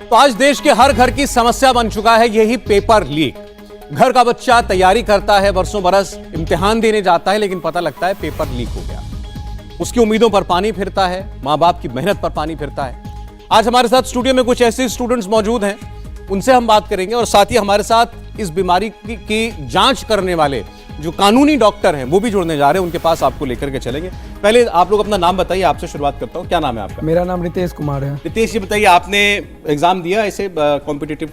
तो आज देश के हर घर की समस्या बन चुका है यही पेपर लीक। घर का बच्चा तैयारी करता है, बरसों बरस इम्तिहान देने जाता है, लेकिन पता लगता है पेपर लीक हो गया। उसकी उम्मीदों पर पानी फिरता है, मां बाप की मेहनत पर पानी फिरता है। आज हमारे साथ स्टूडियो में कुछ ऐसे स्टूडेंट्स मौजूद हैं, उनसे हम बात करेंगे और साथ ही हमारे साथ इस बीमारी की जांच करने वाले जो कानूनी डॉक्टर हैं वो भी जुड़ने जा रहे हैं। उनके पास आपको लेकर के चलेंगे। पहले आप लोग अपना नाम बताइए, आपसे शुरुआत करता हूँ। क्या नाम है आपका? मेरा नाम रितेश कुमार है। रितेश जी बताइए, आपने एग्जाम दिया ऐसे कॉम्पिटिटिव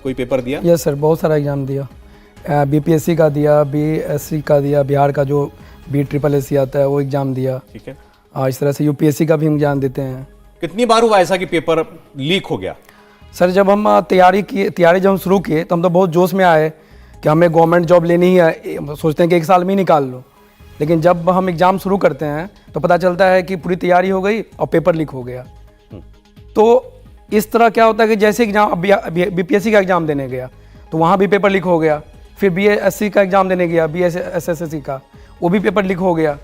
कोई पेपर दिया? यस सर, बहुत सारा एग्जाम दिया। बीपीएससी का दिया, बीएससी का दिया, बिहार का जो BSSC आता है वो एग्जाम दिया। ठीक है। इस तरह से यूपीएससी का भी एग्जाम देते हैं। कितनी बार हुआ ऐसा कि पेपर लीक हो गया? सर जब हम तैयारी जब हम शुरू किए तो हम तो बहुत जोश में आए कि हमें गवर्नमेंट जॉब लेनी ही है, सोचते हैं कि एक साल में ही निकाल लो। लेकिन जब हम एग्ज़ाम शुरू करते हैं तो पता चलता है कि पूरी तैयारी हो गई और पेपर लीक हो गया। तो इस तरह क्या होता है कि जैसे एग्जाम बीपीएससी का एग्ज़ाम देने गया तो वहाँ भी पेपर लीक हो गया। फिर बीएससी का एग्ज़ाम देने गया, BSSC का, वो भी पेपर लीक हो गया।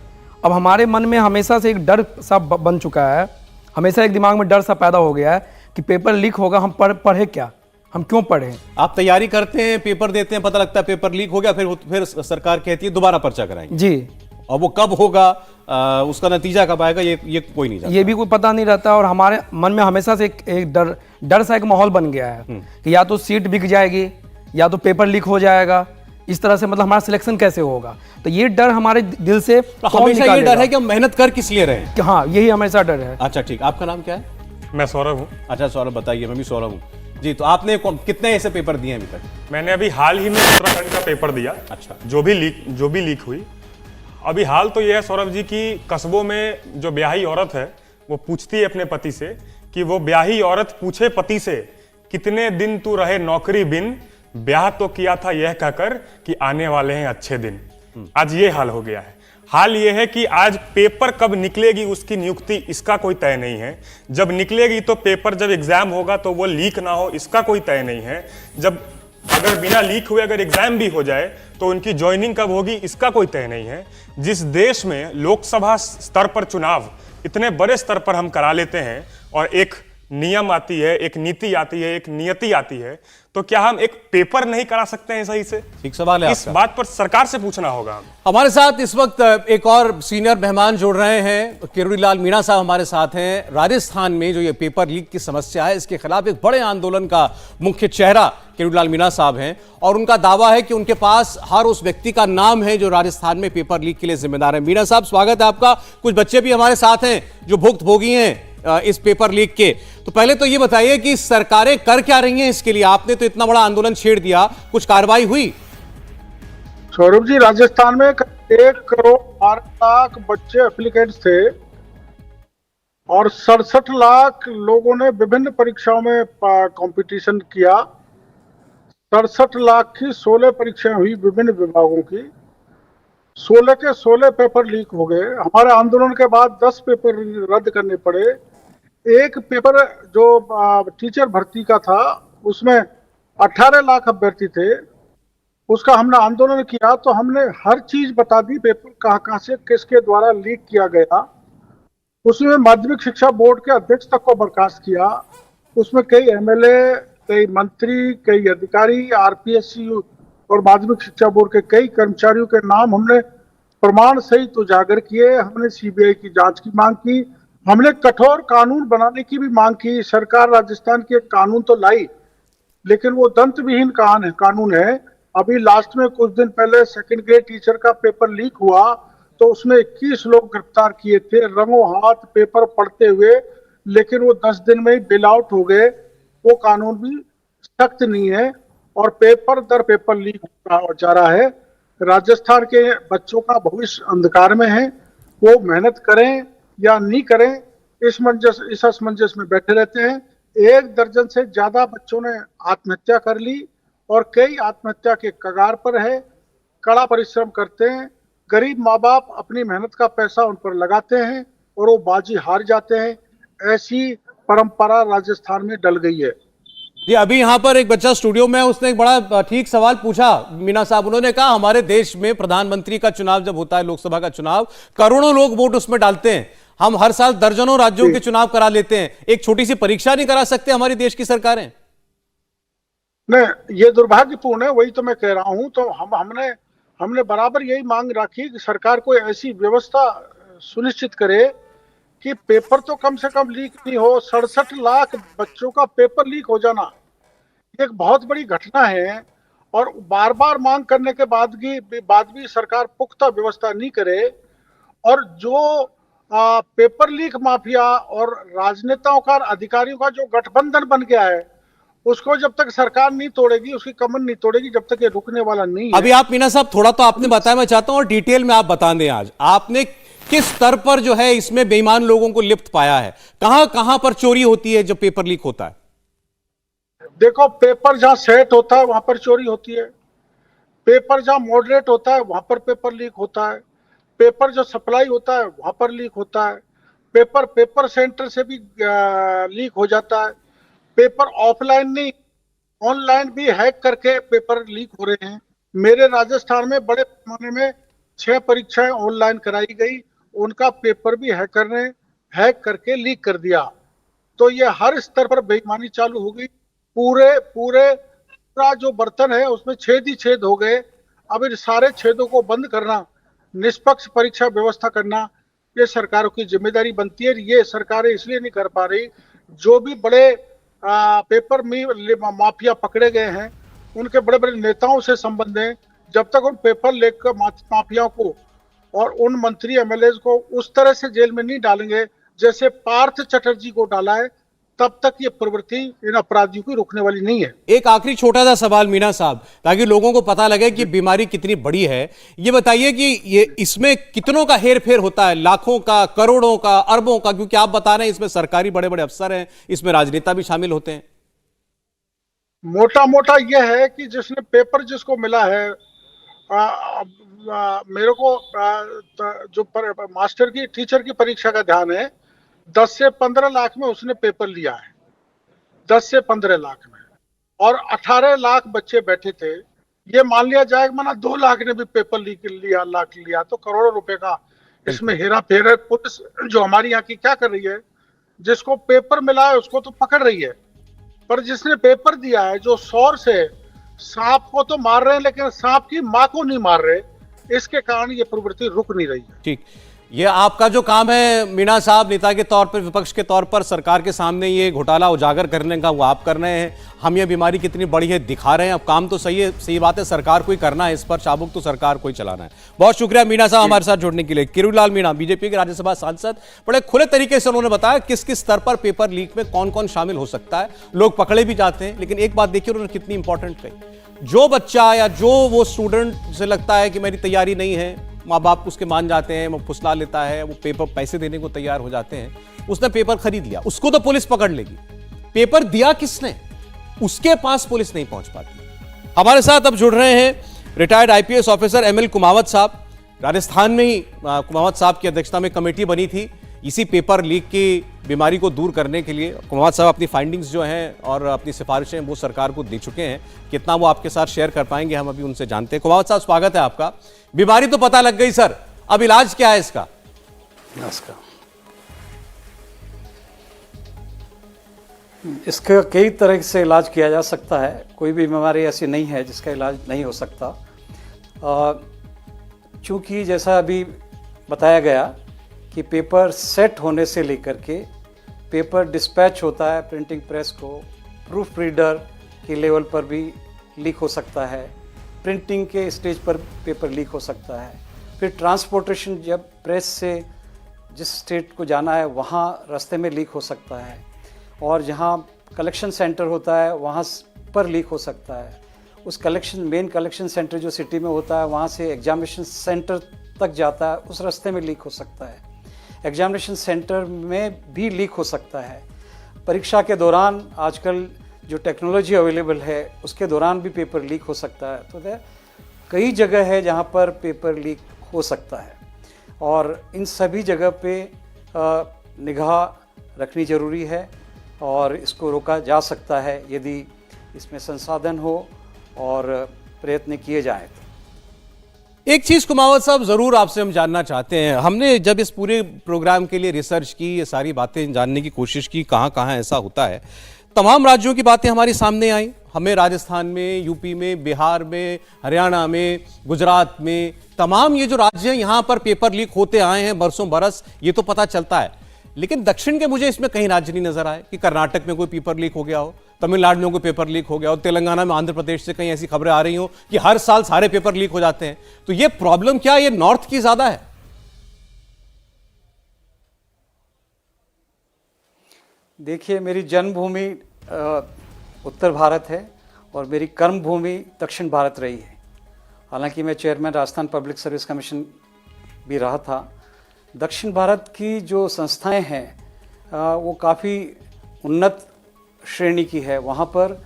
अब हमारे मन में हमेशा से एक डर सा बन चुका है, हमेशा एक दिमाग में डर सा पैदा हो गया है कि पेपर लीक होगा, हम पढ़े क्या, हम क्यों पढ़ें। आप तैयारी करते हैं, पेपर देते हैं, पता लगता है पेपर लीक हो गया, फिर सरकार कहती है दोबारा पर्चा कराएंगे जी। और वो कब होगा, उसका नतीजा कब आएगा, ये कोई नहीं जानता। ये भी कोई पता नहीं रहता। और हमारे मन में हमेशा से एक डर सा एक माहौल बन गया है कि या तो सीट बिक जाएगी या तो पेपर लीक हो जाएगा। इस तरह से मतलब हमारा सिलेक्शन कैसे होगा, तो ये डर हमारे दिल से हमेशा ये डर है कि हम मेहनत कर किस लिए रहे हैं। हाँ, यही हमेशा डर है। अच्छा ठीक, आपका नाम क्या है? मैं सौरभ हूँ। अच्छा सौरभ बताइए। मैं भी सौरभ हूँ जी। तो आपने कितने ऐसे पेपर दिए अभी तक? मैंने अभी हाल ही में उत्तराखंड का पेपर दिया। अच्छा। जो भी लीक हुई। अभी हाल तो यह है सौरभ जी की कस्बों में जो ब्याही औरत है वो पूछती है अपने पति से कि वो ब्याही औरत पूछे पति से, कितने दिन तू रहे नौकरी बिन, ब्याह तो किया था यह कहकर कि आने वाले हैं अच्छे दिन। आज ये हाल हो गया है। हाल ये है कि आज पेपर कब निकलेगी उसकी नियुक्ति इसका कोई तय नहीं है। जब निकलेगी तो पेपर, जब एग्जाम होगा तो वो लीक ना हो इसका कोई तय नहीं है। जब अगर बिना लीक हुए अगर एग्जाम भी हो जाए तो उनकी ज्वाइनिंग कब होगी इसका कोई तय नहीं है। जिस देश में लोकसभा स्तर पर चुनाव इतने बड़े स्तर पर हम करा लेते हैं और एक नियम आती है, एक नीति आती है, एक नियति आती है, तो क्या हम एक पेपर नहीं करा सकते हैं सही से? ठीक सवाल है। इस बात पर सरकार से पूछना होगा। हमारे साथ इस वक्त एक और सीनियर मेहमान जुड़ रहे हैं। किरोड़ीलाल मीणा साहब हमारे साथ हैं। राजस्थान में जो ये पेपर लीक की समस्या है, इसके खिलाफ एक बड़े आंदोलन का मुख्य चेहरा किरोड़ीलाल मीणा साहब हैं और उनका दावा है कि उनके पास हर उस व्यक्ति का नाम है जो राजस्थान में पेपर लीक के लिए जिम्मेदार है। मीणा साहब स्वागत है आपका। कुछ बच्चे भी हमारे साथ हैं जो भुक्तभोगी हैं इस पेपर लीक के। तो पहले तो ये बताइए कि सरकारें कर क्या रही हैं इसके लिए? आपने तो इतना बड़ा आंदोलन छेड़ दिया, कुछ कार्रवाई हुई? सौरभ जी, राजस्थान में 1 करोड़ 12 लाख बच्चे एप्लीकेंट्स थे और 67 लाख लोगों ने विभिन्न परीक्षाओं में कंपटीशन किया। 67 लाख की 16 परीक्षाएं हुई विभिन्न विभागों की। 16 के 16 पेपर लीक हो गए। हमारे आंदोलन के बाद 10 पेपर रद्द करने पड़े। एक पेपर जो टीचर भर्ती का था उसमें 18 लाख अभ्यर्थी थे, उसका हमने आंदोलन किया तो हमने हर चीज बता दी, पेपर कहाँ से किसके द्वारा लीक किया गया। उसमें माध्यमिक शिक्षा बोर्ड के अध्यक्ष तक को बर्खास्त किया। उसमें कई MLA, कई मंत्री, कई अधिकारी, RPSC और माध्यमिक शिक्षा बोर्ड के कई कर्मचारियों के नाम हमने प्रमाण सहित उजागर किए। हमने CBI की जांच की मांग की। हमने कठोर कानून बनाने की भी मांग की। सरकार राजस्थान के कानून तो लाई, लेकिन वो दंत विहीन कानून है। अभी लास्ट में कुछ दिन पहले 2nd ग्रेड टीचर का पेपर लीक हुआ तो उसमें 21 लोग गिरफ्तार किए थे रंगों हाथ पेपर पढ़ते हुए, लेकिन वो 10 दिन में ही बिल आउट हो गए। वो कानून भी सख्त नहीं है और पेपर दर पेपर लीक होता जा रहा है। राजस्थान के बच्चों का भविष्य अंधकार में है। वो मेहनत करें या नहीं करें इस असमंजस में बैठे रहते हैं। 1 दर्जन से ज्यादा बच्चों ने आत्महत्या कर ली और कई आत्महत्या के कगार पर है। कड़ा परिश्रम करते हैं, गरीब माँ बाप अपनी मेहनत का पैसा उन पर लगाते हैं और वो बाजी हार जाते हैं। ऐसी परंपरा राजस्थान में डल गई है। जी अभी यहाँ पर एक बच्चा स्टूडियो में, उसने एक बड़ा ठीक सवाल पूछा मीणा साहब। उन्होंने कहा हमारे देश में प्रधानमंत्री का चुनाव जब होता है, लोकसभा का चुनाव, करोड़ों लोग वोट उसमें डालते हैं, हम हर साल दर्जनों राज्यों के चुनाव करा लेते हैं, एक छोटी सी परीक्षा नहीं करा सकते हमारी देश की सरकारें? नहीं, ये दुर्भाग्यपूर्ण है, वही तो मैं कह रहा हूं। तो हमने बराबर यही मांग रखी कि सरकार कोई ऐसी व्यवस्था सुनिश्चित करे कि पेपर तो कम से कम लीक नहीं हो। 67 लाख बच्चों का पेपर लीक हो जाना एक बहुत बड़ी घटना है, और बार बार मांग करने के बाद भी सरकार पुख्ता व्यवस्था नहीं करे। और जो पेपर लीक माफिया और राजनेताओं का, अधिकारियों का जो गठबंधन बन गया है, उसको जब तक सरकार नहीं तोड़ेगी, उसकी कमर नहीं तोड़ेगी, जब तक ये रुकने वाला नहीं है। अभी आप मीना साहब थोड़ा तो आपने बताया, मैं चाहता हूं और डिटेल में आप बता दें, आज आपने किस स्तर पर जो है इसमें बेईमान लोगों को लिप्त पाया है, कहां कहां पर चोरी होती है जब पेपर लीक होता है? देखो, पेपर जहां सेट होता है वहां पर चोरी होती है, पेपर जहां मॉडरेट होता है वहां पर पेपर लीक होता है, पेपर जो सप्लाई होता है वहां पर लीक होता है, पेपर सेंटर से भी लीक हो जाता है, पेपर ऑफलाइन नहीं ऑनलाइन भी हैक करके पेपर लीक हो रहे हैं। मेरे राजस्थान में बड़े पैमाने में 6 परीक्षाएं ऑनलाइन कराई गई, उनका पेपर भी हैकर ने हैक करके लीक कर दिया। तो ये हर स्तर पर बेईमानी चालू हो गई। पूरा जो बर्तन है उसमें छेद ही छेद हो गए। अब इन सारे छेदों को बंद करना, निष्पक्ष परीक्षा व्यवस्था करना, ये सरकारों की जिम्मेदारी बनती है। ये सरकारें इसलिए नहीं कर पा रही, जो भी बड़े पेपर माफिया पकड़े गए हैं, उनके बड़े बड़े नेताओं से संबंध है। जब तक उन पेपर लेकर माफियाओं को और उन मंत्री एमएलए को उस तरह से जेल में नहीं डालेंगे जैसे पार्थ चटर्जी को डाला है, तब तक ये प्रवृत्ति इन अपराधियों की रुकने वाली नहीं है। एक आखिरी छोटा सा सवाल मीना साहब, ताकि लोगों को पता लगे कि बीमारी कितनी बड़ी है, ये बताइए कि ये इसमें कितनों का हेर फेर होता है, लाखों का, करोड़ों का, अरबों का? क्योंकि आप बता रहे हैं इसमें सरकारी बड़े बड़े अफसर हैं, इसमें राजनेता भी शामिल होते हैं। मोटा मोटा यह है कि जिसने पेपर जिसको मिला है, मेरे को जो मास्टर की टीचर की परीक्षा का ध्यान है, 10 से 15 लाख में उसने पेपर लिया है, 10 से 15 लाख में, और 18 लाख बच्चे बैठे थे। ये मान लिया जाएगा माना 2 लाख ने भी पेपर लिया, तो करोड़ों रुपए का इसमें हेरा फेर है। पुलिस जो हमारी यहाँ की क्या कर रही है, जिसको पेपर मिला है उसको तो पकड़ रही है, पर जिसने पेपर दिया है, जो सोर्स है, सांप को तो मार रहे हैं लेकिन सांप की मां को नहीं मार रहे। इसके कारण ये प्रवृत्ति रुक नहीं रही है। ठीक, ये आपका जो काम है मीना साहब, नेता के तौर पर, विपक्ष के तौर पर सरकार के सामने ये घोटाला उजागर करने का, वो आप कर रहे हैं। हम ये बीमारी कितनी बड़ी है दिखा रहे हैं। अब काम तो सही है, सही बात है, सरकार को ही करना है, इस पर चाबुक तो सरकार को ही चलाना है। बहुत शुक्रिया मीना साहब हमारे साथ जुड़ने के लिए। किरोड़ीलाल मीणा, बीजेपी के राज्यसभा सांसद, बड़े खुले तरीके से उन्होंने बताया किस किस स्तर पर पेपर लीक में कौन कौन शामिल हो सकता है। लोग पकड़े भी जाते हैं, लेकिन एक बात देखिए उन्होंने कितनी इंपॉर्टेंट कही, जो बच्चा या जो वो स्टूडेंट से लगता है कि मेरी तैयारी नहीं है, माँ बाप उसके मान जाते हैं, वो फुसला लेता है, वो पेपर पैसे देने को तैयार हो जाते हैं, उसने पेपर खरीद लिया, उसको तो पुलिस पकड़ लेगी। पेपर दिया किसने, उसके पास पुलिस नहीं पहुंच पाती। हमारे साथ अब जुड़ रहे हैं retired IPS officer ML Kumawat साहब। राजस्थान में ही कुमावत साहब की अध्यक्षता में कमेटी बनी थी इसी पेपर लीक की बीमारी को दूर करने के लिए। कुमावत साहब अपनी फाइंडिंग्स जो हैं और अपनी सिफारिशें वो सरकार को दे चुके हैं, कितना वो आपके साथ शेयर कर पाएंगे हम अभी उनसे जानते हैं। कुमावत साहब स्वागत है आपका। बीमारी तो पता लग गई सर, अब इलाज क्या है इसका? नमस्कार। इसका कई तरह से इलाज किया जा सकता है, कोई भी बीमारी ऐसी नहीं है जिसका इलाज नहीं हो सकता। चूँकि जैसा अभी बताया गया कि पेपर सेट होने से लेकर के पेपर डिस्पैच होता है प्रिंटिंग प्रेस को, प्रूफ रीडर के लेवल पर भी लीक हो सकता है, प्रिंटिंग के स्टेज पर पेपर लीक हो सकता है, फिर ट्रांसपोर्टेशन जब प्रेस से जिस स्टेट को जाना है वहाँ रास्ते में लीक हो सकता है, और जहाँ कलेक्शन सेंटर होता है वहाँ पर लीक हो सकता है। उस मेन कलेक्शन सेंटर जो सिटी में होता है वहाँ से एग्जामिनेशन सेंटर तक जाता है, उस रास्ते में लीक हो सकता है। एग्जामिनेशन सेंटर में भी लीक हो सकता है। परीक्षा के दौरान आजकल जो टेक्नोलॉजी अवेलेबल है उसके दौरान भी पेपर लीक हो सकता है। तो कई जगह है जहाँ पर पेपर लीक हो सकता है, और इन सभी जगह पे निगाह रखनी ज़रूरी है और इसको रोका जा सकता है यदि इसमें संसाधन हो और प्रयत्न किए जाएं। एक चीज कुमावत साहब जरूर आपसे हम जानना चाहते हैं, हमने जब इस पूरे प्रोग्राम के लिए रिसर्च की, ये सारी बातें जानने की कोशिश की कहाँ कहाँ ऐसा होता है, तमाम राज्यों की बातें हमारी सामने आई। हमें राजस्थान में, यूपी में, बिहार में, हरियाणा में, गुजरात में, तमाम ये जो राज्य हैं यहाँ पर पेपर लीक होते आए हैं बरसों बरस, ये तो पता चलता है। लेकिन दक्षिण के मुझे इसमें कहीं राज्य नहीं नजर आए कि कर्नाटक में कोई पेपर लीक हो गया हो, तमिलनाडु में कोई पेपर लीक हो गया हो, तेलंगाना में, आंध्र प्रदेश से कहीं ऐसी खबरें आ रही हो कि हर साल सारे पेपर लीक हो जाते हैं। तो ये प्रॉब्लम क्या ये नॉर्थ की ज्यादा है? देखिए, मेरी जन्मभूमि उत्तर भारत है और मेरी कर्मभूमि दक्षिण भारत रही है। हालांकि मैं chairman Rajasthan public service commission भी रहा था। दक्षिण भारत की जो संस्थाएं हैं वो काफ़ी उन्नत श्रेणी की है। वहाँ पर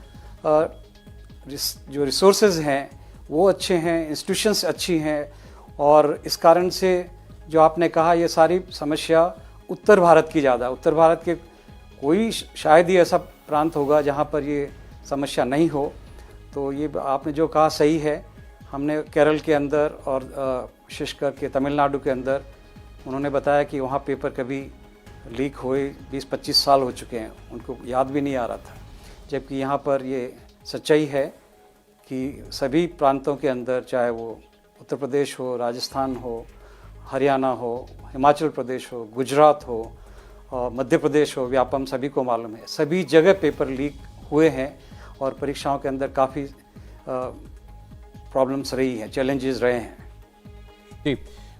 जो रिसोर्सेज हैं वो अच्छे हैं, इंस्टीट्यूशंस अच्छी हैं, और इस कारण से जो आपने कहा ये सारी समस्या उत्तर भारत की ज़्यादा। उत्तर भारत के कोई शायद ही ऐसा प्रांत होगा जहाँ पर ये समस्या नहीं हो। तो ये आपने जो कहा सही है। हमने केरल के अंदर और विशेष करके तमिलनाडु के अंदर उन्होंने बताया कि वहाँ पेपर कभी लीक हुए 20-25 साल हो चुके हैं, उनको याद भी नहीं आ रहा था। जबकि यहाँ पर ये सच्चाई है कि सभी प्रांतों के अंदर, चाहे वो उत्तर प्रदेश हो, राजस्थान हो, हरियाणा हो, हिमाचल प्रदेश हो, गुजरात हो और मध्य प्रदेश हो, व्यापम सभी को मालूम है, सभी जगह पेपर लीक हुए हैं और परीक्षाओं के अंदर काफ़ी प्रॉब्लम्स रही हैं, चैलेंजेस रहे हैं। जी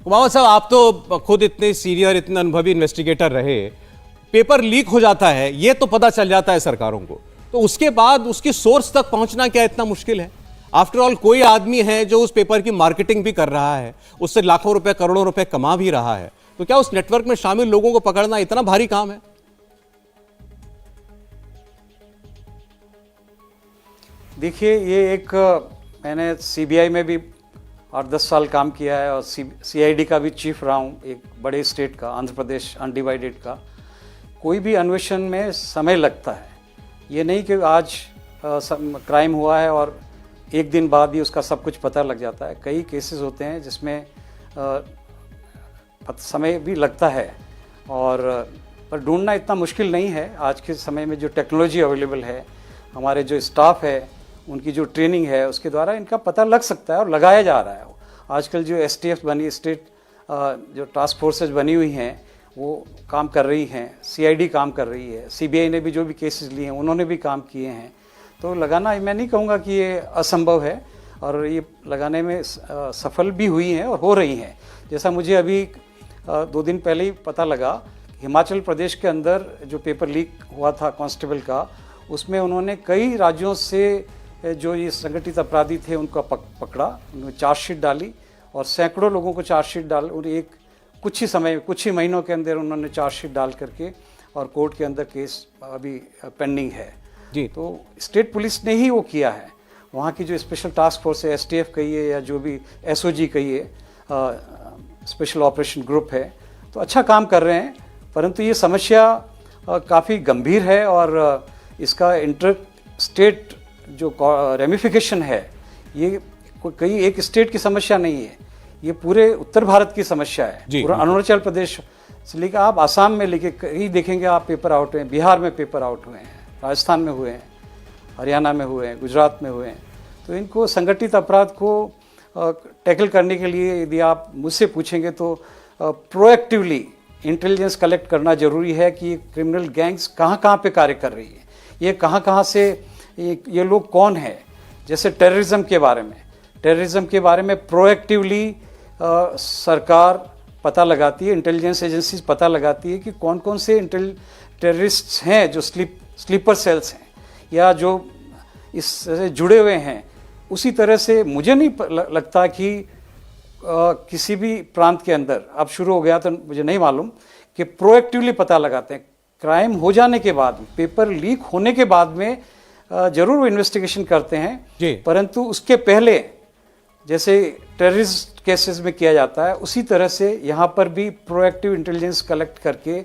कुमावत साहब, आप तो खुद इतने सीनियर, इतने अनुभवी इन्वेस्टिगेटर रहे, पेपर लीक हो जाता है ये तो पता चल जाता है सरकारों को, तो उसके बाद उसकी सोर्स तक पहुंचना क्या इतना मुश्किल है? आफ्टर ऑल कोई आदमी है जो उस पेपर की मार्केटिंग भी कर रहा है, उससे लाखों रुपए, करोड़ों रुपए कमा भी रहा है, तो क्या उस नेटवर्क में शामिल लोगों को पकड़ना इतना भारी काम है? देखिए, ये एक मैंने सीबीआई में भी 8-10 साल काम किया है और सीआईडी का भी चीफ रहा हूँ, एक बड़े स्टेट का, आंध्र प्रदेश अनडिवाइडेड का। कोई भी अन्वेषण में समय लगता है। ये नहीं कि आज क्राइम हुआ है और एक दिन बाद ही उसका सब कुछ पता लग जाता है। कई केसेस होते हैं जिसमें समय भी लगता है, और पर ढूंढना इतना मुश्किल नहीं है। आज के समय में जो टेक्नोलॉजी अवेलेबल है, हमारे जो स्टाफ है, उनकी जो ट्रेनिंग है, उसके द्वारा इनका पता लग सकता है और लगाया जा रहा है। आजकल जो एसटीएफ बनी, स्टेट जो टास्क फोर्सेज बनी हुई हैं, वो काम कर रही हैं, सीआईडी काम कर रही है, सीबीआई ने भी जो भी केसेस लिए हैं उन्होंने भी काम किए हैं। तो लगाना, मैं नहीं कहूँगा कि ये असंभव है, और ये लगाने में सफल भी हुई हैं और हो रही हैं। जैसा मुझे अभी 2 दिन पहले ही पता लगा, हिमाचल प्रदेश के अंदर जो पेपर लीक हुआ था कांस्टेबल का, उसमें उन्होंने कई राज्यों से जो ये संगठित अपराधी थे उनको पकड़ा, उन्होंने चार्जशीट डाली और सैकड़ों लोगों को चार्जशीट डाल, और एक कुछ ही समय, कुछ ही महीनों के अंदर उन्होंने चार्जशीट डाल करके, और कोर्ट के अंदर केस अभी पेंडिंग है जी। तो स्टेट पुलिस ने ही वो किया है। वहाँ की जो स्पेशल टास्क फोर्स है, एसटीएफ कहिए या जो भी एसओजी कहिए, स्पेशल ऑपरेशन ग्रुप है, तो अच्छा काम कर रहे हैं। परंतु ये समस्या काफ़ी गंभीर है और इसका इंटर स्टेट जो रेमिफिकेशन है, ये कई एक स्टेट की समस्या नहीं है, ये पूरे उत्तर भारत की समस्या है। पूरा अरुणाचल प्रदेश से लेकर आप आसाम में लेके कहीं देखेंगे आप पेपर आउट हुए हैं, बिहार में पेपर आउट हुए हैं, राजस्थान में हुए हैं, हरियाणा में हुए हैं, गुजरात में हुए हैं। तो इनको संगठित अपराध को टैकल करने के लिए यदि आप मुझसे पूछेंगे तो प्रोएक्टिवली इंटेलिजेंस कलेक्ट करना जरूरी है कि क्रिमिनल गैंग्स कहाँ कहाँ पे कार्य कर रही है, ये कहाँ से, ये लोग कौन है। जैसे टेररिज्म के बारे में प्रोएक्टिवली सरकार पता लगाती है, इंटेलिजेंस एजेंसीज पता लगाती है कि कौन कौन से टेररिस्ट्स हैं जो स्लीपर सेल्स हैं या जो इससे जुड़े हुए हैं। उसी तरह से मुझे नहीं लगता कि किसी भी प्रांत के अंदर अब शुरू हो गया, तो मुझे नहीं मालूम कि प्रोएक्टिवली पता लगाते हैं। क्राइम हो जाने के बाद, पेपर लीक होने के बाद में जरूर वो इन्वेस्टिगेशन करते हैं, परंतु उसके पहले जैसे टेररिस्ट केसेस में किया जाता है, उसी तरह से यहाँ पर भी प्रोएक्टिव इंटेलिजेंस कलेक्ट करके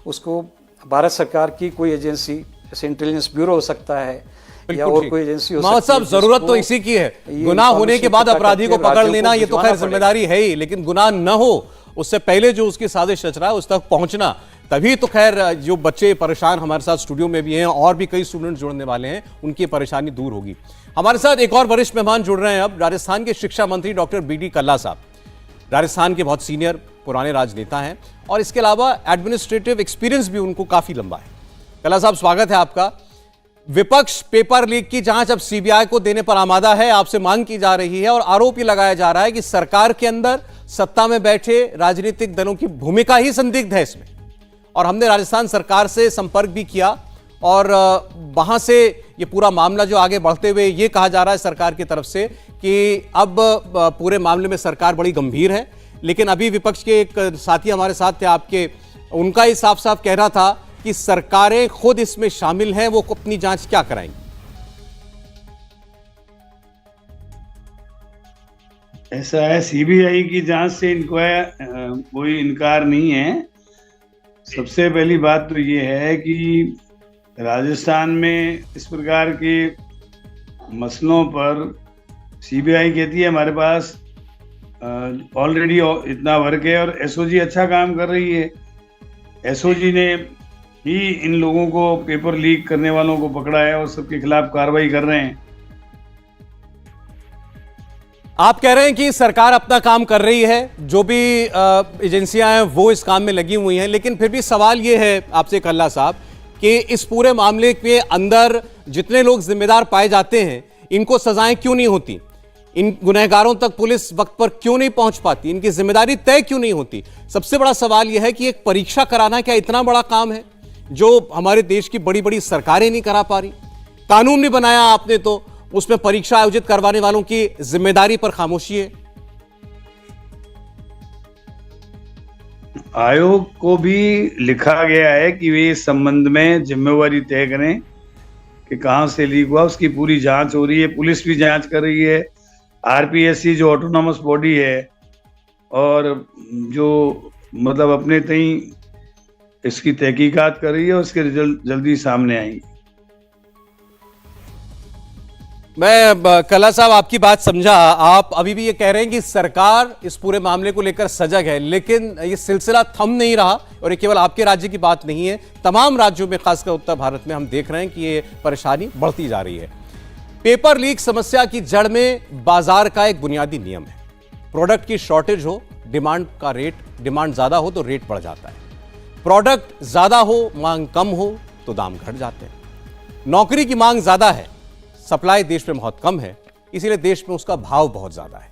उसको भारत सरकार की कोई एजेंसी, जैसे इंटेलिजेंस ब्यूरो हो सकता है या और कोई एजेंसी हो मोहम्मद सकती है साहब, जरूरत तो जिसको इसी की है। ये गुनाह होने के बाद information अपराधी को पता पकड़ करके लेना, ये तो राज्यों खैर को जिम्मेदारी है ही, लेकिन गुनाह न हो उससे पहले जो उसकी साजिश रच रहा है उस तक पहुंचना, तभी तो खैर जो बच्चे परेशान हमारे साथ स्टूडियो में भी हैं और भी कई स्टूडेंट जुड़ने वाले हैं, उनकी परेशानी दूर होगी। हमारे साथ एक और वरिष्ठ मेहमान जुड़ रहे हैं अब, राजस्थान के शिक्षा मंत्री डॉक्टर बी.डी. कल्ला साहब। राजस्थान के बहुत सीनियर पुराने राजनेता हैं और इसके अलावा एडमिनिस्ट्रेटिव एक्सपीरियंस भी उनको काफी लंबा है। कल्ला साहब, स्वागत है आपका। विपक्ष पेपर लीक की जांच अब सीबीआई को देने पर आमादा है, आपसे मांग की जा रही है और आरोप ये लगाया जा रहा है कि सरकार के अंदर सत्ता में बैठे राजनीतिक दलों की भूमिका ही संदिग्ध है इसमें। और हमने राजस्थान सरकार से संपर्क भी किया और वहां से ये पूरा मामला जो आगे बढ़ते हुए ये कहा जा रहा है सरकार की तरफ से कि अब पूरे मामले में सरकार बड़ी गंभीर है। लेकिन अभी विपक्ष के एक साथी हमारे साथ थे आपके, उनका ही साफ साफ कहना था कि सरकारें खुद इसमें शामिल हैं, वो अपनी जांच क्या कराएंगी? ऐसा है, सीबीआई की जांच से इनको कोई इनकार नहीं है। सबसे पहली बात तो ये है कि राजस्थान में इस प्रकार के मसलों पर सीबीआई कहती है हमारे पास ऑलरेडी इतना वर्क है और एसओजी अच्छा काम कर रही है। एसओजी ने ही इन लोगों को, पेपर लीक करने वालों को पकड़ा है और सबके खिलाफ कार्रवाई कर रहे हैं। आप कह रहे हैं कि सरकार अपना काम कर रही है, जो भी एजेंसियां हैं वो इस काम में लगी हुई हैं, लेकिन फिर भी सवाल ये है आपसे कल्ला साहब कि इस पूरे मामले के अंदर जितने लोग जिम्मेदार पाए जाते हैं इनको सजाएं क्यों नहीं होती? इन गुनहगारों तक पुलिस वक्त पर क्यों नहीं पहुंच पाती? इनकी जिम्मेदारी तय क्यों नहीं होती? सबसे बड़ा सवाल यह है कि एक परीक्षा कराना क्या इतना बड़ा काम है जो हमारे देश की बड़ी बड़ी सरकारें नहीं करा पा रही? कानून भी बनाया आपने तो उसमें परीक्षा आयोजित करवाने वालों की जिम्मेदारी पर खामोशी है। आयोग को भी लिखा गया है कि वे इस संबंध में जिम्मेवारी तय करें कि कहां से लीक हुआ, उसकी पूरी जांच हो रही है। पुलिस भी जांच कर रही है, आरपीएससी जो ऑटोनॉमस बॉडी है और जो मतलब अपने तई इसकी तहकीकात कर रही है, उसके रिजल्ट जल्दी सामने आएंगे। मैं कल्ला साहब आपकी बात समझा, आप अभी भी ये कह रहे हैं कि सरकार इस पूरे मामले को लेकर सजग है, लेकिन ये सिलसिला थम नहीं रहा और ये केवल आपके राज्य की बात नहीं है, तमाम राज्यों में खासकर उत्तर भारत में हम देख रहे हैं कि ये परेशानी बढ़ती जा रही है। पेपर लीक समस्या की जड़ में बाजार का एक बुनियादी नियम है, प्रोडक्ट की शॉर्टेज हो, डिमांड ज्यादा हो तो रेट बढ़ जाता है, प्रोडक्ट ज्यादा हो, मांग कम हो तो दाम घट जाते हैं। नौकरी की मांग ज्यादा है, सप्लाई देश में बहुत कम है, इसीलिए देश में उसका भाव बहुत ज्यादा है।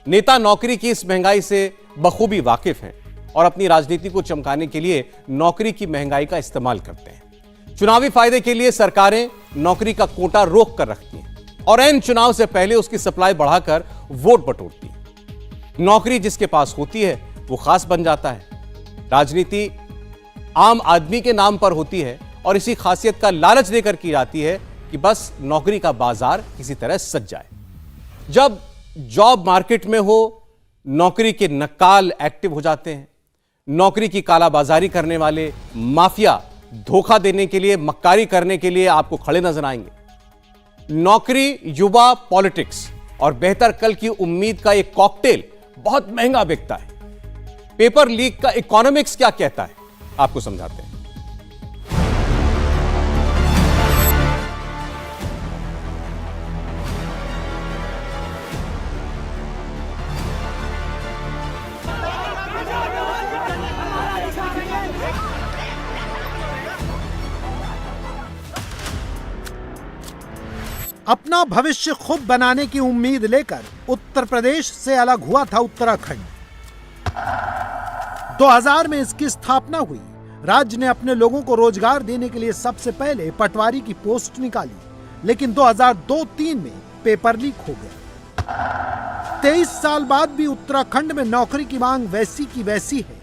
नेता नौकरी की इस महंगाई से बखूबी वाकिफ हैं और अपनी राजनीति को चमकाने के लिए नौकरी की महंगाई का इस्तेमाल करते हैं। चुनावी फायदे के लिए सरकारें नौकरी का कोटा रोक कर रखती हैं और एन चुनाव से पहले उसकी सप्लाई बढ़ाकर वोट बटोरती हैं। नौकरी जिसके पास होती है वो खास बन जाता है। राजनीति आम आदमी के नाम पर होती है और इसी खासियत का लालच देकर की जाती है कि बस नौकरी का बाजार किसी तरह सज जाए। जब जॉब मार्केट में हो, नौकरी के नक्काल एक्टिव हो जाते हैं, नौकरी की कालाबाजारी करने वाले माफिया धोखा देने के लिए, मक्कारी करने के लिए आपको खड़े नजर आएंगे। नौकरी, युवा, पॉलिटिक्स और बेहतर कल की उम्मीद का एक कॉकटेल बहुत महंगा बिकता है। पेपर लीक का इकोनॉमिक्स क्या कहता है, आपको समझाते हैं। अपना भविष्य खुद बनाने की उम्मीद लेकर उत्तर प्रदेश से अलग हुआ था उत्तराखंड। 2000 में इसकी स्थापना हुई। राज्य ने अपने लोगों को रोजगार देने के लिए सबसे पहले पटवारी की पोस्ट निकाली, लेकिन 2002-03 में पेपर लीक हो गया। 23 साल बाद भी उत्तराखंड में नौकरी की मांग वैसी की वैसी है।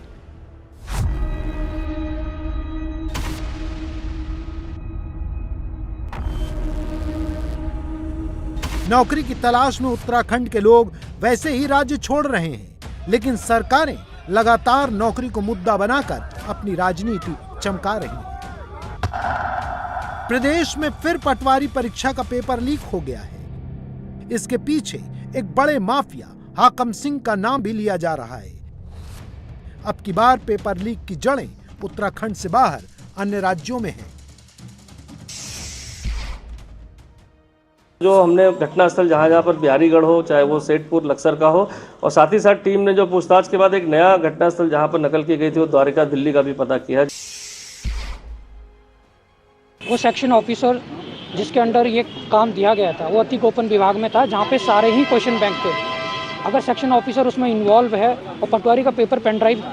नौकरी की तलाश में उत्तराखंड के लोग वैसे ही राज्य छोड़ रहे हैं, लेकिन सरकारें लगातार नौकरी को मुद्दा बनाकर अपनी राजनीति चमका रही हैं। प्रदेश में फिर पटवारी परीक्षा का पेपर लीक हो गया है। इसके पीछे एक बड़े माफिया हाकम सिंह का नाम भी लिया जा रहा है। अब की बार पेपर लीक की जड़ें उत्तराखंड से बाहर अन्य राज्यों में हैं। जो हमने घटनास्थल जहाँ पर बिहारीगढ़ हो, चाहे वो सेठपुर लक्सर का हो, और साथ ही साथ टीम ने जो पूछताछ के बाद एक नया घटनास्थल जहाँ पर नकल की गई थी वो द्वारिका दिल्ली का भी पता किया। वो सेक्शन ऑफिसर जिसके अंडर ये काम दिया गया था वो अति गोपन विभाग में था, जहाँ पे सारे ही क्वेश्चन बैंक थे। अगर सेक्शन ऑफिसर उसमें इन्वॉल्व है और पटवारी का पेपर पेन ड्राइव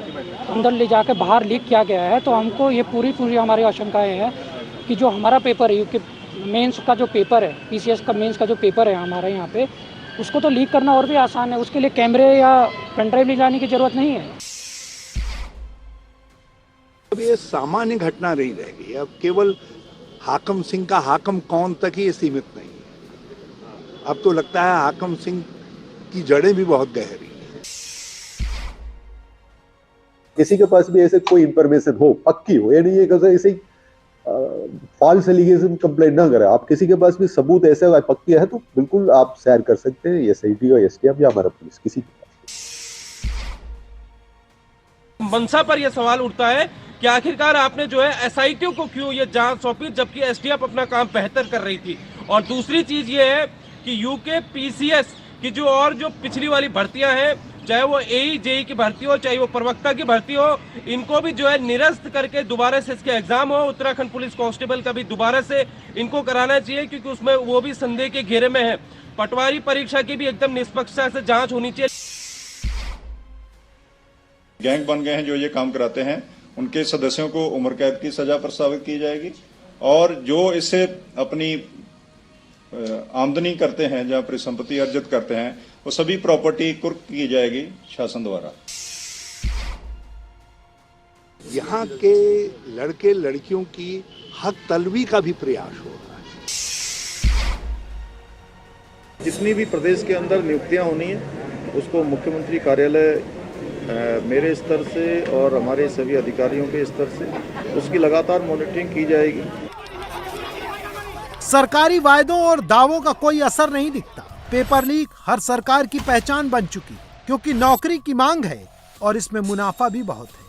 अंदर ले जाकर बाहर लीक किया गया है, तो हमको ये पूरी हमारी आशंकाएं हैं कि जो हमारा पेपर है, यूके मेंस का जो पेपर है, पीसीएस का मेंस का जो पेपर है हमारे यहाँ पे, उसको तो लीक करना और भी आसान है। उसके लिए कैमरे या पेन ड्राइव ले जाने की जरूरत नहीं है। अब ये सामान्य घटना नहीं रहेगी। अब केवल हाकम सिंह का हाकम कौन तक ही सीमित नहीं है। अब तो लगता है हाकम सिंह की जड़ें भी बहुत गहरी हैं। किसी के पास भी ऐसे कोई इंफॉर्मेशन हो, पक्की हो, यानी ये ऐसे फॉल्स एलिगेशन कंप्लेंट ना करें। आप किसी के पास भी सबूत ऐसा पक्की है तो बिल्कुल आप शेयर कर सकते हैं, एसआईटी और एसटीएफ या हमारा पुलिस, किसी के पास। मनसा पर यह सवाल उठता है कि आखिरकार आपने जो है एसआईटी को क्यों ये जांच सौंपी, जबकि एसटीएफ अपना काम बेहतर कर रही थी। और दूसरी चीज ये है कि यूके पीसीएस की जो पिछली वाली भर्तियां हैं, चाहे वो एई जेई की भर्ती हो, चाहे वो प्रवक्ता की भर्ती हो, इनको भी जो है निरस्त करके दोबारा से इसके एग्जाम हो। उत्तराखंड पुलिस कांस्टेबल का भी दोबारा से इनको कराना चाहिए, क्योंकि उसमें वो भी संदेह के घेरे में है। पटवारी परीक्षा की भी एकदम निष्पक्षता से जांच होनी चाहिए। गैंग बन गए हैं जो ये काम कराते हैं, उनके सदस्यों को उम्र कैद की सजा प्रस्तावित की जाएगी, और जो इससे अपनी आमदनी करते हैं, जहां परिसंपत्ति अर्जित करते हैं, वो सभी प्रॉपर्टी कुर्क की जाएगी शासन द्वारा। यहाँ के लड़के लड़कियों की हक तलबी का भी प्रयास हो रहा है। जितनी भी प्रदेश के अंदर नियुक्तियां होनी है, उसको मुख्यमंत्री कार्यालय मेरे स्तर से और हमारे सभी अधिकारियों के स्तर से उसकी लगातार मॉनिटरिंग की जाएगी। सरकारी वायदों और दावों का कोई असर नहीं दिखता। पेपर लीक हर सरकार की पहचान बन चुकी, क्योंकि नौकरी की मांग है और इसमें मुनाफा भी बहुत है।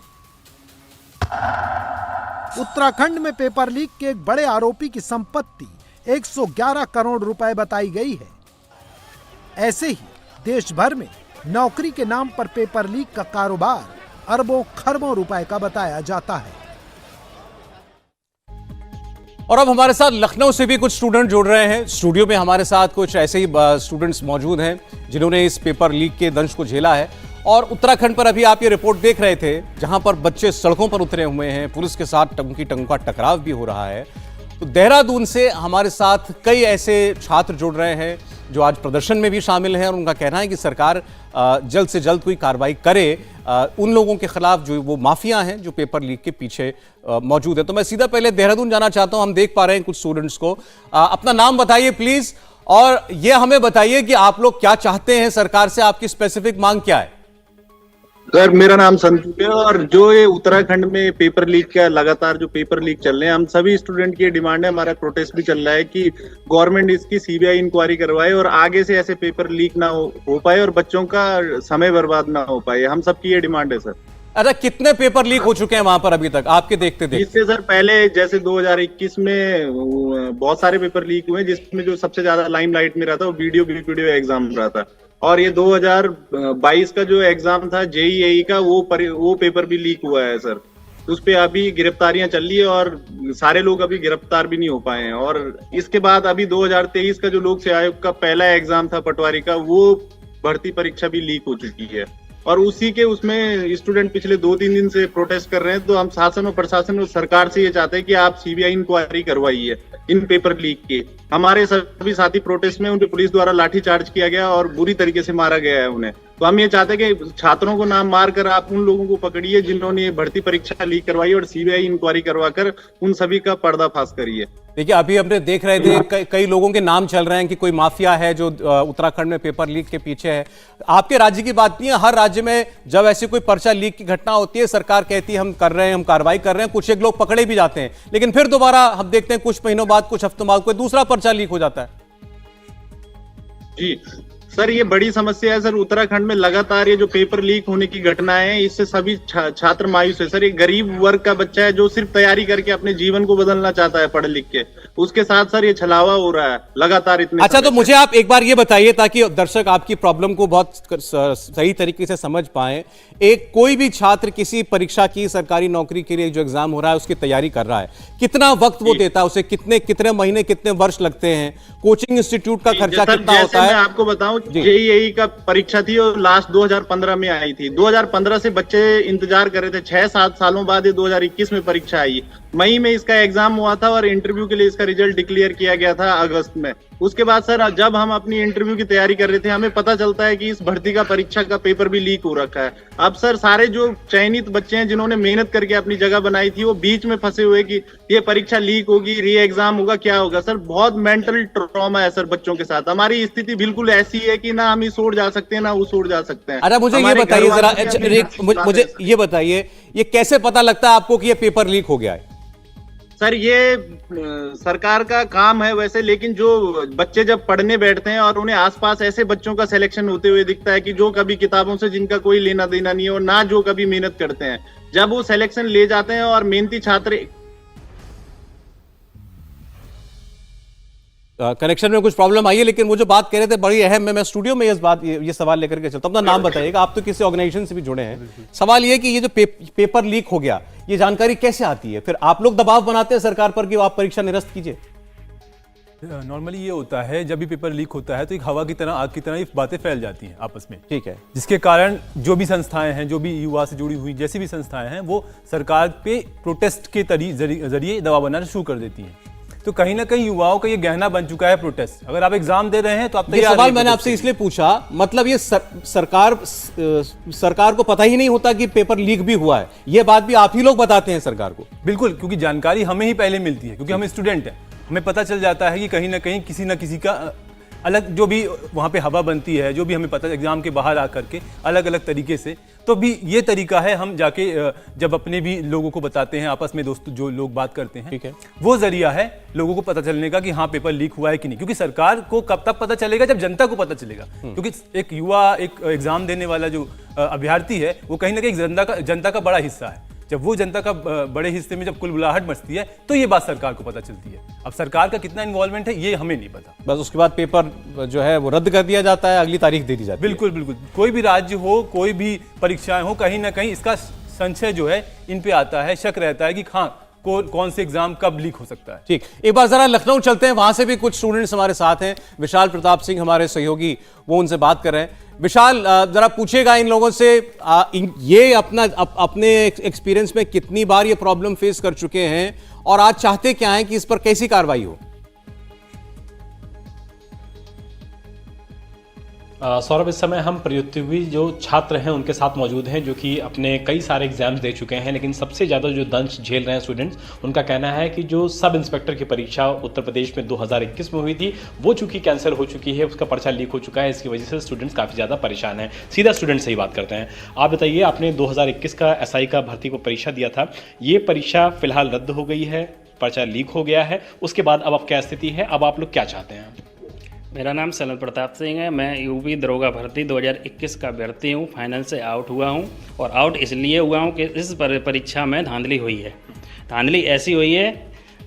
उत्तराखंड में पेपर लीक के एक बड़े आरोपी की संपत्ति 111 करोड़ रुपए बताई गई है। ऐसे ही देश भर में नौकरी के नाम पर पेपर लीक का कारोबार अरबों खरबों रुपए का बताया जाता है। और अब हमारे साथ लखनऊ से भी कुछ स्टूडेंट जुड़ रहे हैं। स्टूडियो में हमारे साथ कुछ ऐसे ही स्टूडेंट्स मौजूद हैं जिन्होंने इस पेपर लीक के दंश को झेला है। और उत्तराखंड पर अभी आप ये रिपोर्ट देख रहे थे, जहां पर बच्चे सड़कों पर उतरे हुए हैं, पुलिस के साथ टंगों का टकराव भी हो रहा है। तो देहरादून से हमारे साथ कई ऐसे छात्र जुड़ रहे हैं जो आज प्रदर्शन में भी शामिल हैं, और उनका कहना है कि सरकार जल्द से जल्द कोई कार्रवाई करे उन लोगों के खिलाफ जो वो माफिया हैं जो पेपर लीक के पीछे मौजूद है। तो मैं सीधा पहले देहरादून जाना चाहता हूं। हम देख पा रहे हैं कुछ स्टूडेंट्स को। अपना नाम बताइए प्लीज, और ये हमें बताइए कि आप लोग क्या चाहते हैं सरकार से, आपकी स्पेसिफिक मांग क्या है? सर, मेरा नाम संतू है, और जो ये उत्तराखंड में पेपर लीक का लगातार जो पेपर लीक चल रहे हैं, हम सभी स्टूडेंट की डिमांड है, हमारा प्रोटेस्ट भी चल रहा है कि गवर्नमेंट इसकी सीबीआई इंक्वायरी करवाए और आगे से ऐसे पेपर लीक ना हो पाए और बच्चों का समय बर्बाद ना हो पाए। हम सबकी ये डिमांड है सर। अच्छा, कितने पेपर लीक हो चुके हैं वहां पर अभी तक आपके देखते देखते? इससे सर पहले जैसे 2021 में बहुत सारे पेपर लीक हुए, जिसमें जो सबसे ज्यादा लाइमलाइट में रहा था वो वीडियो एग्जाम रहा था। और ये 2022 का जो एग्जाम था जेईई का, वो पेपर भी लीक हुआ है सर। उस पे अभी गिरफ्तारियां चल रही है और सारे लोग अभी गिरफ्तार भी नहीं हो पाए हैं। और इसके बाद अभी 2023 का जो लोक सेवा आयोग का पहला एग्जाम था पटवारी का, वो भर्ती परीक्षा भी लीक हो चुकी है। और उसी के उसमें स्टूडेंट पिछले 2-3 दिन से प्रोटेस्ट कर रहे हैं। तो हम शासन और प्रशासन और सरकार से ये चाहते हैं कि आप सीबीआई इंक्वायरी करवाइए इन पेपर लीक के। हमारे सभी साथी प्रोटेस्ट में उनके पुलिस द्वारा लाठीचार्ज किया गया और बुरी तरीके से मारा गया है उन्हें। तो हम ये चाहते हैं कि छात्रों को नाम मार कर आप उन लोगों को पकड़िए जिन्होंने ये भर्ती परीक्षा लीक करवाई और सीबीआई इंक्वायरी करवाकर उन सभी का पर्दाफाश करिए। देखिए, अभी हमने देख रहे थे कई लोगों के नाम चल रहे हैं कि कोई माफिया है जो उत्तराखंड में पेपर लीक के पीछे है। आपके राज्य की बात नहीं है, हर राज्य में जब ऐसी कोई पर्चा लीक की घटना होती है, सरकार कहती है हम कर रहे हैं, हम कार्रवाई कर रहे हैं, कुछ एक लोग पकड़े भी जाते हैं, लेकिन फिर दोबारा हम देखते हैं कुछ महीनों बाद, कुछ हफ्तों बाद कोई दूसरा पर्चा लीक हो जाता है। जी सर, ये बड़ी समस्या है सर। उत्तराखंड में लगातार ये जो पेपर लीक होने की घटनाएं हैं, इससे सभी छात्र मायूस है सर। एक गरीब वर्ग का बच्चा है जो सिर्फ तैयारी करके अपने जीवन को बदलना चाहता है पढ़ लिख के, उसके साथ सर ये छलावा हो रहा है लगातार इतने। अच्छा, तो मुझे आप एक बार ये बताइए ताकि दर्शक आपकी प्रॉब्लम को बहुत सही तरीके से समझ पाए। एक कोई भी छात्र किसी परीक्षा की, सरकारी नौकरी के लिए जो एग्जाम हो रहा है उसकी तैयारी कर रहा है, कितना वक्त वो देता है, उसे कितने महीने, कितने वर्ष लगते हैं, कोचिंग इंस्टीट्यूट का खर्चा कितना होता है? मैं आपको बताऊं, जेईई का परीक्षा थी और लास्ट 2015 में आई थी। 2015 से बच्चे इंतजार कर रहे थे, 6-7 सालों बाद ये 2021 में परीक्षा आई। मई में इसका एग्जाम हुआ था और इंटरव्यू के लिए इसका रिजल्ट डिक्लेयर किया गया था अगस्त में। उसके बाद सर जब हम अपनी इंटरव्यू की तैयारी कर रहे थे, हमें पता चलता है कि इस भर्ती का परीक्षा का पेपर भी लीक हो रखा है। अब सर सारे जो चयनित बच्चे हैं जिन्होंने मेहनत करके अपनी जगह बनाई थी, वो बीच में फंसे हुए कि ये परीक्षा लीक होगी, री एग्जाम होगा, क्या होगा। सर बहुत मेंटल ट्रॉमा है सर बच्चों के साथ। हमारी स्थिति बिल्कुल ऐसी है कि ना हम इस ओर जा सकते हैं ना उस ओर जा सकते हैं। अरे मुझे ये बताइए जरा, मुझे ये बताइए, ये कैसे पता लगता है आपको कि ये पेपर लीक हो गया है? सर ये सरकार का काम है वैसे, लेकिन जो बच्चे जब पढ़ने बैठते हैं और उन्हें आसपास ऐसे बच्चों का सिलेक्शन होते हुए दिखता है कि जो कभी किताबों से जिनका कोई लेना देना नहीं है और ना जो कभी मेहनत करते हैं, जब वो सिलेक्शन ले जाते हैं और मेहनती छात्र कनेक्शन में कुछ प्रॉब्लम आई है, लेकिन वो जो बात कह रहे थे बड़ी अहम है। मैं स्टूडियो में ये सवाल लेकर के चलता हूं। अपना नाम बताइएगा, आप तो किसी ऑर्गेनाइजेशन से भी जुड़े हैं। सवाल ये कि ये जो पेपर लीक हो गया, ये जानकारी कैसे आती है? फिर आप लोग दबाव बनाते हैं सरकार पर कि आप परीक्षा निरस्त कीजिए? नॉर्मली ये होता है, जब भी पेपर लीक होता है तो एक हवा की तरह, आग की तरह ये बातें फैल जाती हैं आपस में। ठीक है। जिसके कारण जो भी संस्थाएं हैं, जो भी युवा से जुड़ी हुई जैसी भी संस्थाएं हैं, वो सरकार पे प्रोटेस्ट के जरिए दबाव बनाना शुरू कर देती हैं। तो कहीं ना कहीं युवाओं का ये गहना बन चुका है प्रोटेस्ट। अगर आप एग्जाम दे रहे हैं तो आप तैयार। ये सवाल मैंने आपसे इसलिए पूछा, मतलब ये सरकार को पता ही नहीं होता कि पेपर लीक भी हुआ है। ये बात भी आप ही लोग बताते हैं सरकार को? बिल्कुल, क्योंकि जानकारी हमें ही पहले मिलती है, क्योंकि हम स्टूडेंट हैं। हमें पता चल जाता है कि कहीं ना कहीं किसी ना किसी का अलग जो भी वहाँ पे हवा बनती है, जो भी हमें पता एग्जाम के बाहर आकर के अलग अलग तरीके से। तो भी ये तरीका है, हम जाके जब अपने भी लोगों को बताते हैं, आपस में दोस्त जो लोग बात करते हैं, ठीक है, वो जरिया है लोगों को पता चलने का कि हाँ पेपर लीक हुआ है कि नहीं। क्योंकि सरकार को कब तक पता चलेगा? जब जनता को पता चलेगा। क्योंकि एक युवा, एक एग्जाम देने वाला जो अभ्यर्थी है, वो कहीं ना कहीं जनता का बड़ा हिस्सा है। जब वो जनता का बड़े हिस्से में जब कुलबुलाहट मचती है, तो ये बात सरकार को पता चलती है। अब सरकार का कितना इन्वॉल्वमेंट है ये हमें नहीं पता। बस उसके बाद पेपर जो है वो रद्द कर दिया जाता है, अगली तारीख दे दी जाती है। बिल्कुल बिल्कुल, कोई भी राज्य हो, कोई भी परीक्षाएं हो, कहीं ना कहीं इसका संशय जो है इन पे आता है, शक रहता है कि हाँ कौन से एग्जाम कब लीक हो सकता है। ठीक, एक बार जरा लखनऊ चलते हैं, वहां से भी कुछ स्टूडेंट्स हमारे साथ हैं। विशाल प्रताप सिंह हमारे सहयोगी, वो उनसे बात कर रहे हैं। विशाल, जरा पूछेगा इन लोगों से, ये अपने एक्सपीरियंस में कितनी बार ये प्रॉब्लम फेस कर चुके हैं और आज चाहते क्या हैं कि इस पर कैसी कार्रवाई हो? सौरभ, इस समय हम प्रतियोगी जो छात्र हैं उनके साथ मौजूद हैं, जो कि अपने कई सारे एग्जाम्स दे चुके हैं, लेकिन सबसे ज़्यादा जो दंश झेल रहे हैं स्टूडेंट्स, उनका कहना है कि जो सब इंस्पेक्टर की परीक्षा उत्तर प्रदेश में 2021 में हुई थी, वो चूंकि कैंसिल हो चुकी है, उसका पर्चा लीक हो चुका है। इसकी वजह से स्टूडेंट्स काफ़ी ज़्यादा परेशान हैं। सीधा स्टूडेंट से ही बात करते हैं। आप बताइए, आपने 2021 का SI का भर्ती को परीक्षा दिया था, ये परीक्षा फिलहाल रद्द हो गई है, पर्चा लीक हो गया है, उसके बाद अब क्या स्थिति है, अब आप लोग क्या चाहते हैं? मेरा नाम सलन प्रताप सिंह है। मैं यूपी दरोगा भर्ती 2021 का अभ्यर्थी हूँ। फाइनल से आउट हुआ हूँ और आउट इसलिए हुआ हूँ कि इस परीक्षा में धांधली हुई है। धांधली ऐसी हुई है,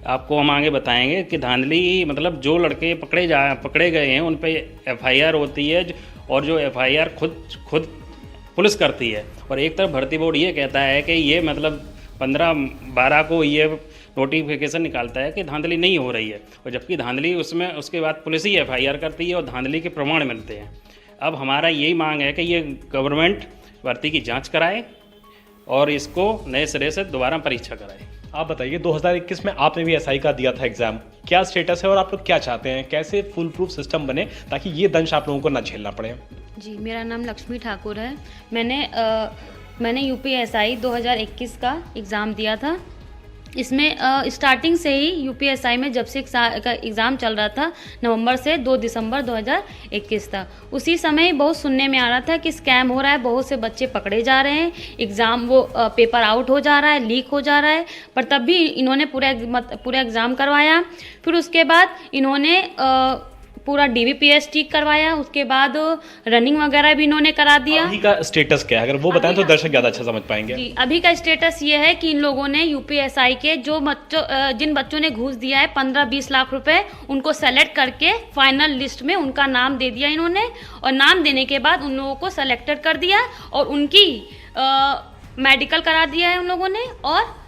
आपको हम आगे बताएंगे कि धांधली मतलब जो लड़के पकड़े गए हैं उन पे FIR होती है और जो FIR खुद पुलिस करती है। और एक तरफ भर्ती बोर्ड ये कहता है कि ये मतलब 15-12 को ये नोटिफिकेशन निकालता है कि धांधली नहीं हो रही है, और जबकि धांधली उसके बाद पुलिस ही FIR करती है और धांधली के प्रमाण मिलते हैं। अब हमारा यही मांग है कि ये गवर्नमेंट भर्ती की जांच कराए और इसको नए सिरे से दोबारा परीक्षा कराए। आप बताइए, 2021 में आपने भी SI का दिया था एग्जाम, क्या स्टेटस है और आप लोग क्या चाहते हैं? कैसे फुल प्रूफ सिस्टम बने ताकि ये दंश आप लोगों को ना झेलना पड़े? जी, मेरा नाम लक्ष्मी ठाकुर है। मैंने यूपीएसआई 2021 का एग्ज़ाम दिया था। इसमें स्टार्टिंग से ही यूपीएसआई में जब से एग्ज़ाम चल रहा था, नवंबर से 2 दिसंबर 2021 था, उसी समय बहुत सुनने में आ रहा था कि स्कैम हो रहा है, बहुत से बच्चे पकड़े जा रहे हैं, एग्ज़ाम पेपर आउट हो जा रहा है, लीक हो जा रहा है। पर तब भी इन्होंने पूरा एग्ज़ाम करवाया। फिर उसके बाद इन्होंने पूरा डीबीपीएस ठीक करवाया, उसके बाद रनिंग वगैरह भी इन्होंने करा दिया। अभी का स्टेटस क्या है, अगर वो बताएं तो दर्शक ज़्यादा अच्छा समझ पाएंगे। जी, अभी का स्टेटस ये है कि इन लोगों ने यूपीएसआई के जिन बच्चों ने घूस दिया है 15-20 लाख रुपए, उनको सेलेक्ट करके फाइनल लिस्ट में उनका नाम दे दिया इन्होंने, और नाम देने के बाद उन लोगों को सेलेक्टेड कर दिया और उनकी मेडिकल करा दिया है उन लोगों ने, और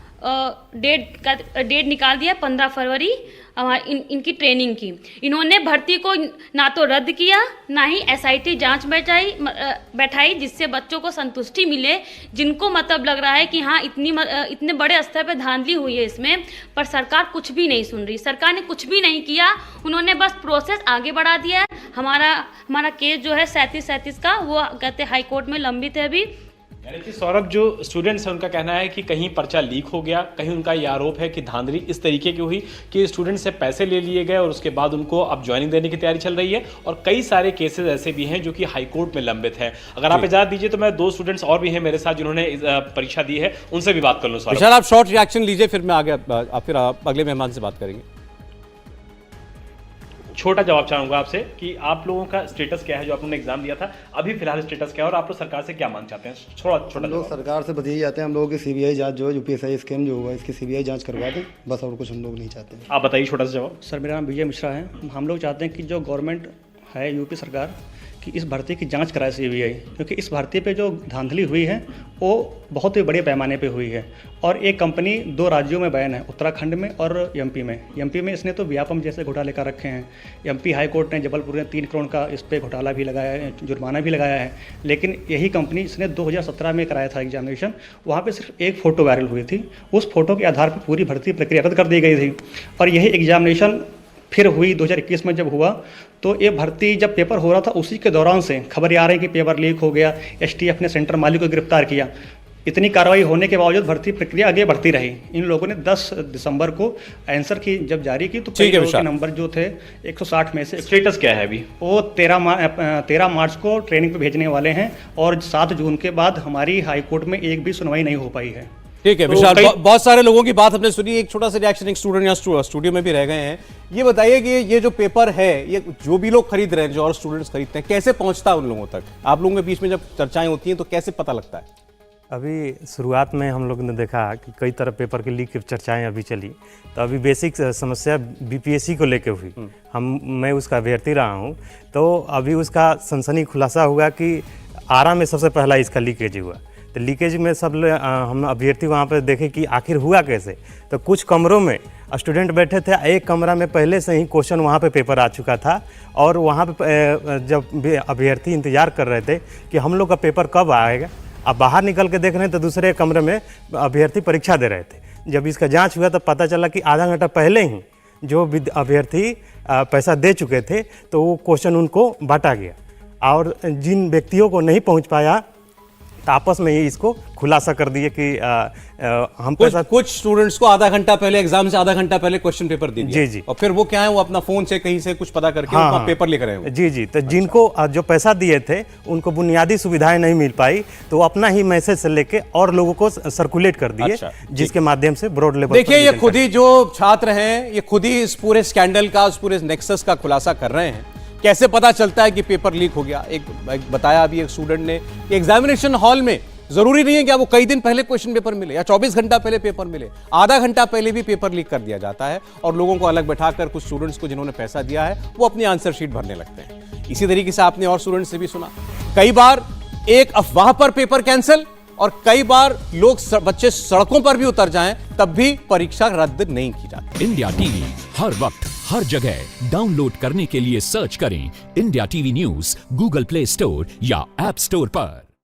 डेट निकाल दिया 15 फरवरी इनकी ट्रेनिंग की। इन्होंने भर्ती को ना तो रद्द किया, ना ही एसआईटी जांच बैठाई जिससे बच्चों को संतुष्टि मिले, जिनको मतलब लग रहा है कि हाँ इतने बड़े स्तर पे धांधली हुई है इसमें, पर सरकार कुछ भी नहीं सुन रही। सरकार ने कुछ भी नहीं किया, उन्होंने बस प्रोसेस आगे बढ़ा दिया है। हमारा केस जो है 37 का, वो कहते हाई कोर्ट में लंबित है अभी। यानी कि सौरभ, जो स्टूडेंट्स हैं उनका कहना है कि कहीं पर्चा लीक हो गया, कहीं उनका ये आरोप है कि धांधली इस तरीके की हुई कि स्टूडेंट से पैसे ले लिए गए और उसके बाद उनको अब ज्वाइनिंग देने की तैयारी चल रही है, और कई सारे केसेस ऐसे भी हैं जो कि हाई कोर्ट में लंबित हैं। अगर आप इजाजत दीजिए तो मैं 2 स्टूडेंट्स और भी हैं मेरे साथ जिन्होंने परीक्षा दी है, उनसे भी बात कर लूँ। विशाल, आप शॉर्ट रिएक्शन लीजिए, फिर मैं आगे फिर आप अगले मेहमान से बात करेंगे। छोटा जवाब चाहूंगा आपसे कि आप लोगों का स्टेटस क्या है, जो आप लोगों ने एग्जाम दिया था, अभी फिलहाल स्टेटस क्या है और आप लोग सरकार से क्या मांग चाहते हैं? छोटा लोग सरकार से बस यही चाहते हैं, हम लोगों की सीबीआई जांच जो है यूपीएसआई स्कैम जो हुआ इसकी सीबीआई जांच करवा दें, बस और कुछ हम लोग नहीं चाहते। आप बताइए छोटा सा जवाब। सर, मेरा नाम विजय मिश्रा है। हम लोग चाहते हैं कि जो गवर्नमेंट है, यूपी सरकार, कि इस भर्ती की जांच कराए सीबीआई, क्योंकि इस भर्ती पे जो धांधली हुई है वो बहुत ही बड़े पैमाने पे हुई है। और एक कंपनी 2 राज्यों में बैन है, उत्तराखंड में और एमपी में। एमपी में इसने तो व्यापम जैसे घोटाले कर रखे हैं। एमपी हाई कोर्ट ने जबलपुर में 3 करोड़ का इस पर घोटाला भी लगाया है, जुर्माना भी लगाया है। लेकिन यही कंपनी इसने 2017 में कराया था एग्जामिनेशन, वहाँ पर सिर्फ एक फ़ोटो वायरल हुई थी, उस फोटो के आधार पर पूरी भर्ती प्रक्रिया रद्द कर दी गई थी। और यही एग्जामिनेशन फिर हुई 2021 में जब हुआ, तो ये भर्ती जब पेपर हो रहा था उसी के दौरान से खबरें आ रही कि पेपर लीक हो गया। एसटीएफ ने सेंटर मालिक को गिरफ्तार किया। इतनी कार्रवाई होने के बावजूद भर्ती प्रक्रिया आगे बढ़ती रही। इन लोगों ने 10 दिसंबर को आंसर की जब जारी की, तो कई लोगों के नंबर जो थे 160 में से। स्टेटस क्या है अभी? वो 13 मार्च को ट्रेनिंग पे भेजने वाले हैं, और 7 जून के बाद हमारी हाई कोर्ट में एक भी सुनवाई नहीं हो पाई है। ठीक है विशाल, बहुत सारे लोगों की बात हमने सुनी। एक छोटा सा रिएक्शन, एक स्टूडेंट यहाँ स्टूडियो में भी रह गए हैं। ये बताइए कि ये जो पेपर है, ये जो भी लोग खरीद रहे हैं, जो और स्टूडेंट्स खरीदते हैं, कैसे पहुंचता है उन लोगों तक? आप लोगों के बीच में जब चर्चाएं होती हैं तो कैसे पता लगता है? अभी शुरुआत में हम लोग ने देखा कि कई तरह पेपर के लीक की चर्चाएं अभी चली, तो अभी बेसिक समस्या बीपीएससी को लेकर हुई। मैं उसका अभ्यर्थी रहा हूँ, तो अभी उसका सनसनी खुलासा हुआ कि आरा में सबसे पहला इसका लीकेज हुआ। तो लीकेज में हम अभ्यर्थी वहाँ पर देखे कि आखिर हुआ कैसे। तो कुछ कमरों में स्टूडेंट बैठे थे, एक कमरा में पहले से ही क्वेश्चन वहाँ पे पेपर आ चुका था, और वहाँ पे जब अभ्यर्थी इंतज़ार कर रहे थे कि हम लोग का पेपर कब आएगा, अब बाहर निकल के देख रहे हैं तो दूसरे कमरे में अभ्यर्थी परीक्षा दे रहे थे। जब इसका जाँच हुआ तो पता चला कि आधा घंटा पहले ही जो अभ्यर्थी पैसा दे चुके थे तो वो क्वेश्चन उनको बांटा गया, और जिन व्यक्तियों को नहीं पहुँच पाया तो आपस में ही इसको खुलासा कर दिए कि हम कुछ स्टूडेंट्स को आधा घंटा पहले, एग्जाम से आधा घंटा पहले क्वेश्चन पेपर दे दिया। जी। और फिर वो क्या है, वो अपना फोन से कहीं से कुछ पता करके अपना पेपर लेकर आए। जी। तो जिनको जो पैसा दिए थे उनको बुनियादी सुविधाएं नहीं मिल पाई, तो अपना ही मैसेज से लेके और लोगों को सर्कुलेट कर दिए, जिसके माध्यम से ब्रॉड लेवल। देखिए, ये खुद ही जो छात्र हैं, ये खुद ही इस पूरे स्कैंडल का, उस पूरे नेक्सस का खुलासा कर रहे हैं। कैसे पता चलता है कि पेपर लीक हो गया? एक बताया अभी एक स्टूडेंट ने, एग्जामिनेशन हॉल में जरूरी नहीं है कि आपको कई दिन पहले क्वेश्चन पेपर मिले या 24 घंटा पहले पेपर मिले, आधा घंटा पहले भी पेपर लीक कर दिया जाता है, और लोगों को अलग बैठाकर, कुछ स्टूडेंट्स को जिन्होंने पैसा दिया है वो अपनी आंसर शीट भरने लगते हैं। इसी तरीके से आपने और स्टूडेंट्स से भी सुना, कई बार एक अफवाह पर पेपर कैंसिल, और कई बार बच्चे सड़कों पर भी उतर जाएं तब भी परीक्षा रद्द नहीं की जाती। इंडिया टीवी हर वक्त हर जगह डाउनलोड करने के लिए सर्च करें India TV news Google play store या ऐप स्टोर पर।